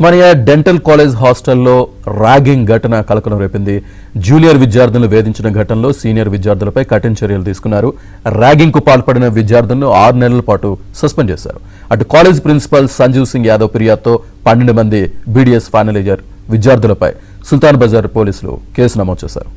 Osmania dental college హాస్టల్లో ragging ఘటన కలకలం రేపింది. జూనియర్ విద్యార్థులను వేధించిన ఘటనలో సీనియర్ విద్యార్థులపై కఠిన చర్యలు తీసుకున్నారు. ర్యాగింగ్ కు పాల్పడిన విద్యార్థులను 6 నెలల పాటు సస్పెండ్ చేశారు. అటు కాలేజ్ ప్రిన్సిపల్ సంజీవ్ సింగ్ యాదవ్ ఫిర్యాదుతో 12 మంది బీడీఎస్ ఫైనల్ ఇయర్ విద్యార్థులపై సుల్తాన్ బజార్ పోలీసులు కేసు నమోదు చేశారు.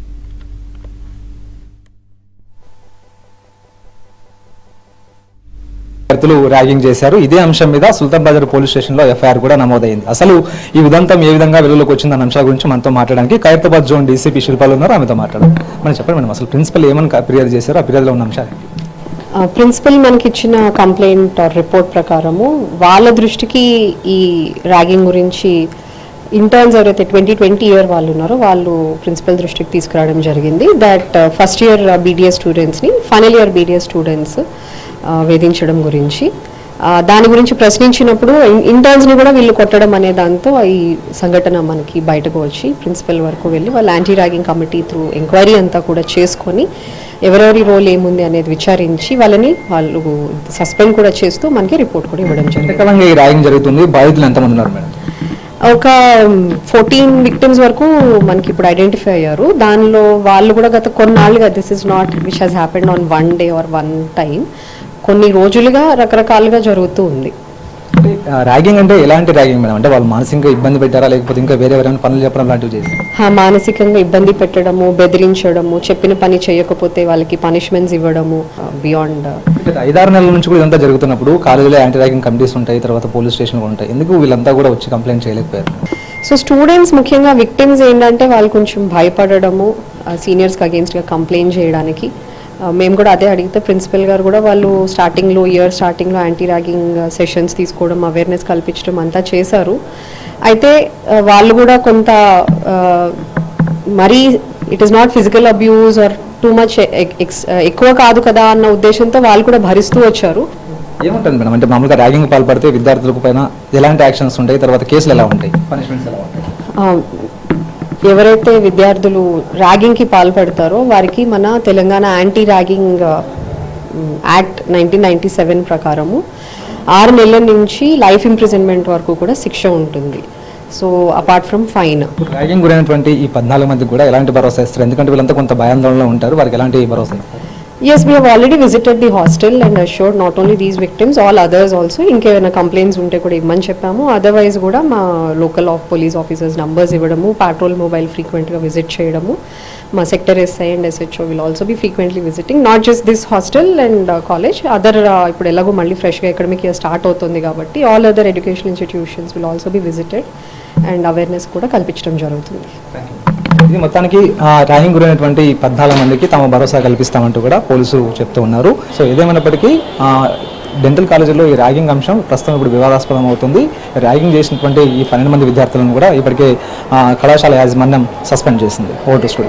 ర్యాగింగ్ చేశారు. ఇదే అంశం మీద సుల్తాన్ బజార్ పోలీస్ స్టేషన్ లో ఎఫ్ఐఆర్ కూడా నమోదైంది. అసలు ఈ ఉదంతం ఏ విధంగా వెలుగులోకి వచ్చిందన్న అంశాల గురించి మనతో మాట్లాడడానికి ఖైరతాబాద్ జోన్ డీసీపీ శిల్పాలు ఉన్నారు. ఆమెతో మాట్లాడారు. మనం చెప్పండి మేడం, అసలు ప్రిన్సిపల్ ఏమని ఫిర్యాదు చేశారు, ఆ ఫిర్యాదులో ఉన్న అంశాలు? ప్రిన్సిపల్ మనకి ఇచ్చిన కంప్లైంట్ రిపోర్ట్ ప్రకారము వాళ్ళ దృష్టికి ఈ ర్యాగింగ్ గురించి ఇంటర్న్స్ ఎవరైతే 2020 ఇయర్ వాళ్ళు ఉన్నారో వాళ్ళు ప్రిన్సిపల్ దృష్టికి తీసుకురావడం జరిగింది. దట్ ఫస్ట్ ఇయర్ బీడీఎస్ స్టూడెంట్స్ని ఫైనల్ ఇయర్ బీడీఎస్ స్టూడెంట్స్ వేధించడం గురించి, దాని గురించి ప్రశ్నించినప్పుడు ఇంటర్న్స్ని కూడా వీళ్ళు కొట్టడం అనే దాంతో ఈ సంఘటన మనకి బయటకు వచ్చి ప్రిన్సిపల్ వరకు వెళ్ళి వాళ్ళు anti ragging committee through enquiry అంతా కూడా చేసుకొని ఎవరెవరి రోల్ ఏముంది అనేది విచారించి వాళ్ళు సస్పెండ్ కూడా చేస్తూ మనకి రిపోర్ట్ కూడా ఇవ్వడం జరిగింది. ఈ ర్యాగింగ్ జరుగుతుంది, బాధితులు ఎంతమంది ఉన్నారు మేడం? ఒక 14 విక్టిమ్స్ వరకు మనకి ఇప్పుడు ఐడెంటిఫై అయ్యారు. దానిలో వాళ్ళు కూడా గత కొన్నాళ్ళుగా this is not which has happened on one day or one time, కొన్ని రోజులుగా రకరకాలుగా జరుగుతూ ఉంది. ర్యాగింగ్ అంటే ఎలాంటి ర్యాగింగ్ మేడం? అంటే వాళ్ళు మానసికంగా ఇబ్బంది పెట్టారా, లేకపోతే ఇంకా వేరే ఎవరైనా పనులు చెప్పడం లాంటివి చేసి? మానసికంగా ఇబ్బంది పెట్టడము, బెదిరించడము, చెప్పిన పని చేయకపోతే వాళ్ళకి పనిష్మెంట్స్ ఇవ్వడము. బియాండ్ 5-6 నెలల నుంచి కూడా ఇదంతా జరుగుతున్నప్పుడు కాలేజీలో యాంటీ ర్యాగింగ్ కమిటీస్ ఉంటాయి, తర్వాత పోలీస్ స్టేషన్లు ఉంటాయి, ఎందుకు వీళ్ళంతా కూడా వచ్చి కంప్లైంట్ చేయలేకపోయారు? సో స్టూడెంట్స్ ముఖ్యంగా విక్టిమ్స్ ఏంటంటే వాళ్ళు కొంచెం భయపడడము, సీనియర్స్కి అగేన్స్ట్గా కంప్లైంట్ చేయడానికి. మేము కూడా అదే అడిగితే ప్రిన్సిపల్ గారు కూడా వాళ్ళు ఇయర్ స్టార్టింగ్లో యాంటీ ర్యాగింగ్ సెషన్స్ తీసుకోవడం, అవేర్నెస్ కల్పించడం అంతా చేశారు. అయితే వాళ్ళు కూడా కొంత మరీ it is not physical abuse or too much ఎక్కువ కాదు కదా అన్న ఉద్దేశంతో వాళ్ళు కూడా భరిస్తూ వచ్చారు. ఏముంటుంది మేడం, అంటే మామూలుగా ర్యాగింగ్ పాల్పడితే విద్యార్థులకు పైన ఎలాంటి యాక్షన్స్ ఉంటాయి, తర్వాత కేసులు ఎలా ఉంటాయి, పనిష్మెంట్స్ ఎలా ఉంటాయి? ఎవరైతే విద్యార్థులు ర్యాగింగ్కి పాల్పడతారో వారికి మన తెలంగాణ యాంటీ ర్యాగింగ్ యాక్ట్ 1997 ప్రకారము 6 నెలల నుంచి లైఫ్ ఇంప్రిజన్మెంట్ వరకు కూడా శిక్ష ఉంటుంది. So apart from fine. Ragging గురైనటువంటి ఈ 14 మందికి కూడా ఎలాంటి భరోసా ఇస్తారు? ఎందుకంటే వీళ్ళంతా కొంత భయాందోళనలో ఉంటారు, వారికి ఎలాంటి భరోసా ఇస్తారు? Yes, we have already visited the hostel and assured not only these victims, all others also. ఇంకేమైనా కంప్లైంట్స్ ఉంటే కూడా ఇవ్వమని చెప్పాము. అదర్వైజ్ కూడా మా లోకల్ పోలీస్ ఆఫీసర్స్ నంబర్స్ ఇవ్వడము, పాట్రోల్ మొబైల్ ఫ్రీక్వెంట్గా విజిట్ చేయడము, మా sector SI and SHO will also be frequently visiting not just this hostel and college, other ఇప్పుడు ఎలాగో మళ్ళీ ఫ్రెష్గా అకాడమిక్ ఇయర్ స్టార్ట్ అవుతుంది కాబట్టి all other education institutions will also be visited and awareness కూడా కల్పించడం జరుగుతుంది. ఇది మొత్తానికి ర్యాగింగ్ గురైనటువంటి 14 మందికి తాము భరోసా కల్పిస్తామంటూ కూడా పోలీసులు చెప్తూ ఉన్నారు. సో ఏదేమైనప్పటికీ డెంటల్ కాలేజీలో ఈ ర్యాగింగ్ అంశం ప్రస్తుతం ఇప్పుడు వివాదాస్పదం అవుతుంది. ర్యాగింగ్ చేసినటువంటి ఈ 12 మంది విద్యార్థులను కూడా ఇప్పటికే కళాశాల యాజమాన్యం సస్పెండ్ చేసింది. Vote studio.